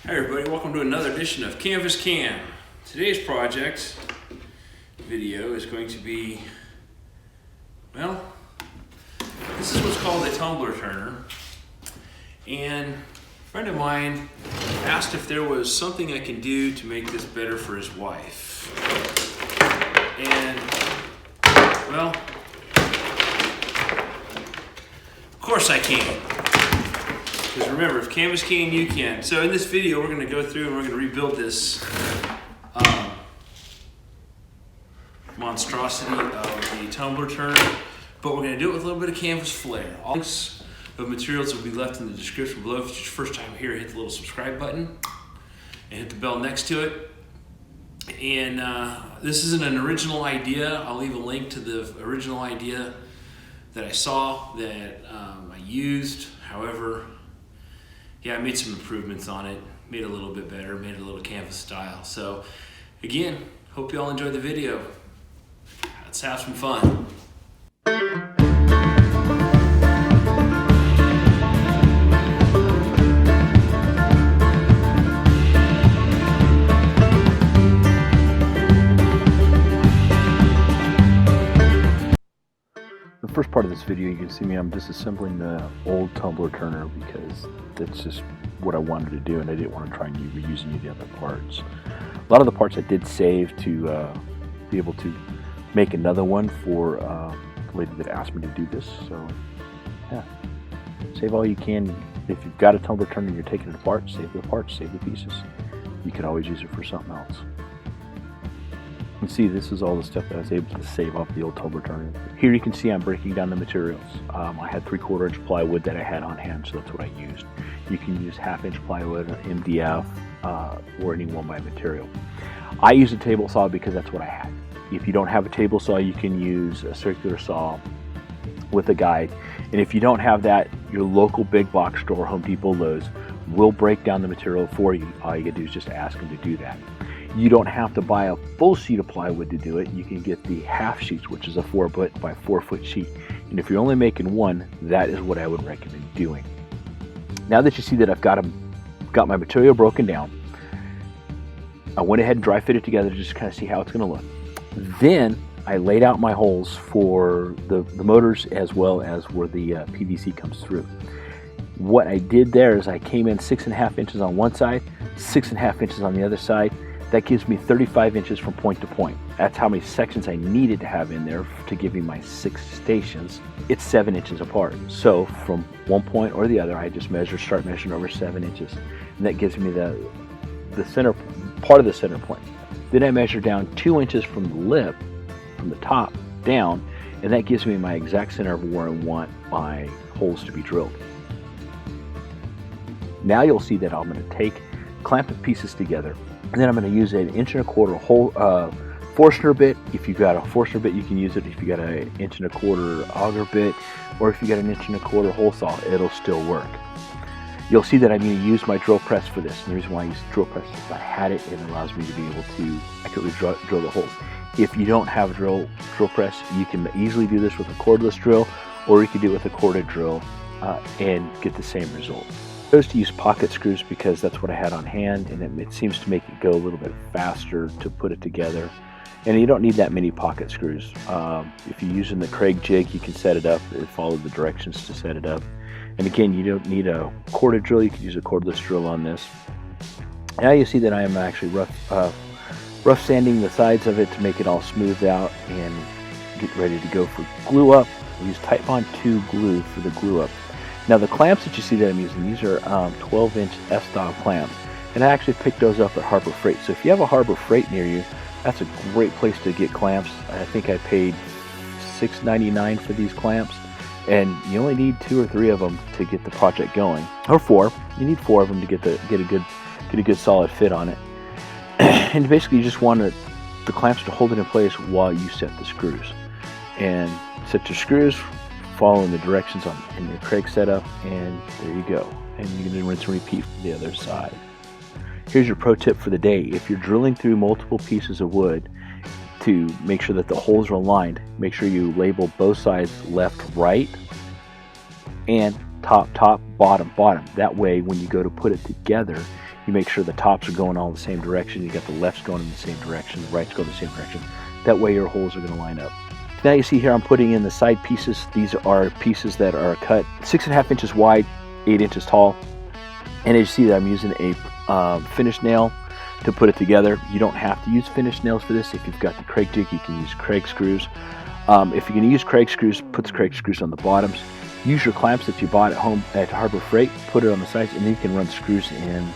Hi everybody, welcome to another edition of Canvas Cam. Today's project video is going to be, well, this is what's called a tumbler turner. And a friend of mine asked if there was something I can do to make this better for his wife. And, well, of course I can. Because remember, if Canvas can, you can. So in this video, we're going to go through and we're going to rebuild this monstrosity of the tumbler turner. But we're going to do it with a little bit of canvas flair. All links of materials will be left in the description below. If it's your first time here, hit the little subscribe button and hit the bell next to it. And this isn't an original idea. I'll leave a link to the original idea that I saw that I used. However, yeah, I made some improvements on it, made it a little bit better, made it a little canvas style. So again, hope you all enjoyed the video. Let's have some fun. The first part of this video, you can see me, I'm disassembling the old tumbler turner because that's just what I wanted to do, and I didn't want to try and reuse any of the other parts. A lot of the parts I did save to be able to make another one for the lady that asked me to do this. So yeah, save all you can. If you've got a tumbler turner and you're taking it apart, save the parts, save the pieces. You can always use it for something else. You can see this is all the stuff that I was able to save off the old tumbler turner. Here you can see I'm breaking down the materials. I had 3/4 inch plywood that I had on hand, so that's what I used. You can use 1/2 inch plywood, MDF, or any 1x material. I use a table saw because that's what I had. If you don't have a table saw, you can use a circular saw with a guide. And if you don't have that, your local big box store, Home Depot, Lowe's, will break down the material for you. All you gotta do is just ask them to do that. You don't have to buy a full sheet of plywood to do it. You can get the half sheets, which is a 4 foot by 4 foot sheet. And if you're only making one, that is what I would recommend doing. Now that you see that I've got my material broken down, I went ahead and dry fit it together to just kind of see how it's going to look. Then I laid out my holes for the motors as well as where the PVC comes through. What I did there is I came in 6.5 inches on one side, 6.5 inches on the other side. That gives me 35 inches from point to point. That's how many sections I needed to have in there to give me my 6 stations. It's 7 inches apart. So from one point or the other, I just start measuring over 7 inches. And that gives me the center, part of the center point. Then I measure down 2 inches from the lip, from the top down, and that gives me my exact center of where I want my holes to be drilled. Now you'll see that I'm going to clamp the pieces together. And then I'm going to use an 1.25 inch hole Forstner bit. If you've got a Forstner bit, you can use it. If you got an 1.25 inch auger bit, or if you got an 1.25 inch hole saw, it'll still work. You'll see that I'm going to use my drill press for this. And the reason why I use the drill press is if I had it, it allows me to be able to accurately drill the holes. If you don't have a drill press, you can easily do this with a cordless drill, or you can do it with a corded drill and get the same result. I chose to use pocket screws because that's what I had on hand, and it seems to make it go a little bit faster to put it together. And you don't need that many pocket screws. If you're using the Craig jig, you can set it up and follow the directions to set it up. And again, you don't need a corded drill. You can use a cordless drill on this. Now you see that I am actually rough sanding the sides of it to make it all smoothed out and get ready to go for glue up. I use Titebond 2 glue for the glue up. Now the clamps that you see that I'm using, these are 12-inch F-style clamps, and I actually picked those up at Harbor Freight. So if you have a Harbor Freight near you, that's a great place to get clamps. I think I paid $6.99 for these clamps, and you only need 2 or 3 of them to get the project going, or 4. You need 4 of them to get a good solid fit on it. And basically, you just want the clamps to hold it in place while you set the screws, and set your screws following the directions in your Craig setup, and there you go. And you can rinse and repeat from the other side. Here's your pro tip for the day. If you're drilling through multiple pieces of wood to make sure that the holes are aligned, make sure you label both sides left, right, and top, top, bottom, bottom. That way, when you go to put it together, You make sure the tops are going all the same direction. You got the lefts going in the same direction, the rights go in the same direction. That way your holes are going to line up. Now you see here I'm putting in the side pieces. These are pieces that are cut 6.5 inches wide, 8 inches tall. And as you see that I'm using a finish nail to put it together. You don't have to use finish nails for this. If you've got the Craig jig, you can use Craig screws. If you're going to use Craig screws, put the Craig screws on the bottoms. Use your clamps that you bought at home at Harbor Freight, put it on the sides, and then you can run screws in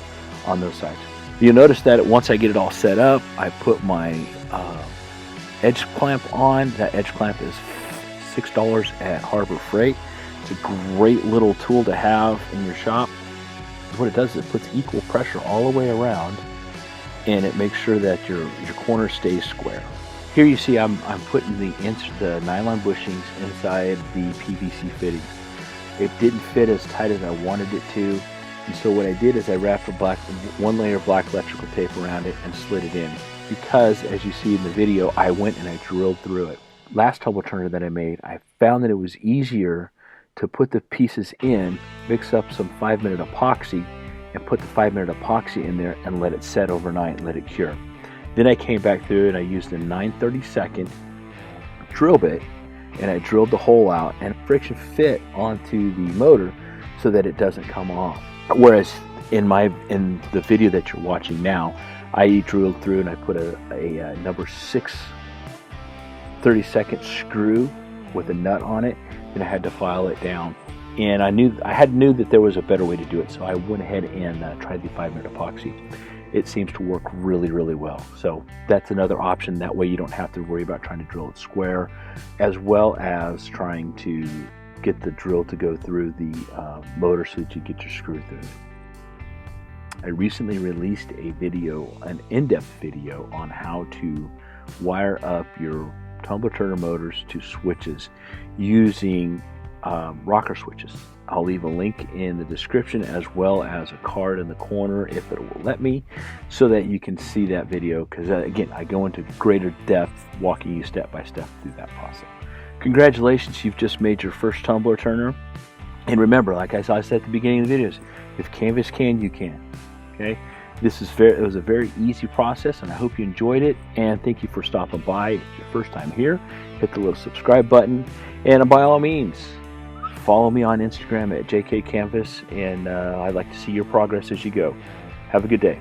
on those sides. You'll notice that once I get it all set up, I put my edge clamp on. That edge clamp is $6 at Harbor Freight. It's a great little tool to have in your shop. What it does is it puts equal pressure all the way around, and it makes sure that your corner stays square. Here you see I'm putting the nylon bushings inside the PVC fittings. It didn't fit as tight as I wanted it to, and so what I did is I wrapped one layer of black electrical tape around it and slid it in, because as you see in the video, I went and I drilled through it. Last tumbler turner that I made, I found that it was easier to put the pieces in, mix up some 5-minute epoxy, and put the 5-minute epoxy in there and let it set overnight and let it cure. Then I came back through and I used a 9/32 drill bit, and I drilled the hole out, and friction fit onto the motor so that it doesn't come off. Whereas in the video that you're watching now, I drilled through and I put a number 6 32nd screw with a nut on it, and I had to file it down. And I knew that there was a better way to do it, so I went ahead and tried the 5-minute epoxy. It seems to work really, really well. So that's another option. That way you don't have to worry about trying to drill it square, as well as trying to get the drill to go through the motor so that you get your screw through it. I recently released a video, an in-depth video on how to wire up your tumbler turner motors to switches using rocker switches. I'll leave a link in the description, as well as a card in the corner if it will let me, so that you can see that video, because again, I go into greater depth walking you step by step through that process. Congratulations, you've just made your first tumbler turner. And remember, like I said at the beginning of the videos, if Canvas can, you can. Okay, it was a very easy process, and I hope you enjoyed it. And thank you for stopping by. If it's your first time here, hit the little subscribe button, and by all means, follow me on Instagram at JKCanvas, and I'd like to see your progress as you go. Have a good day.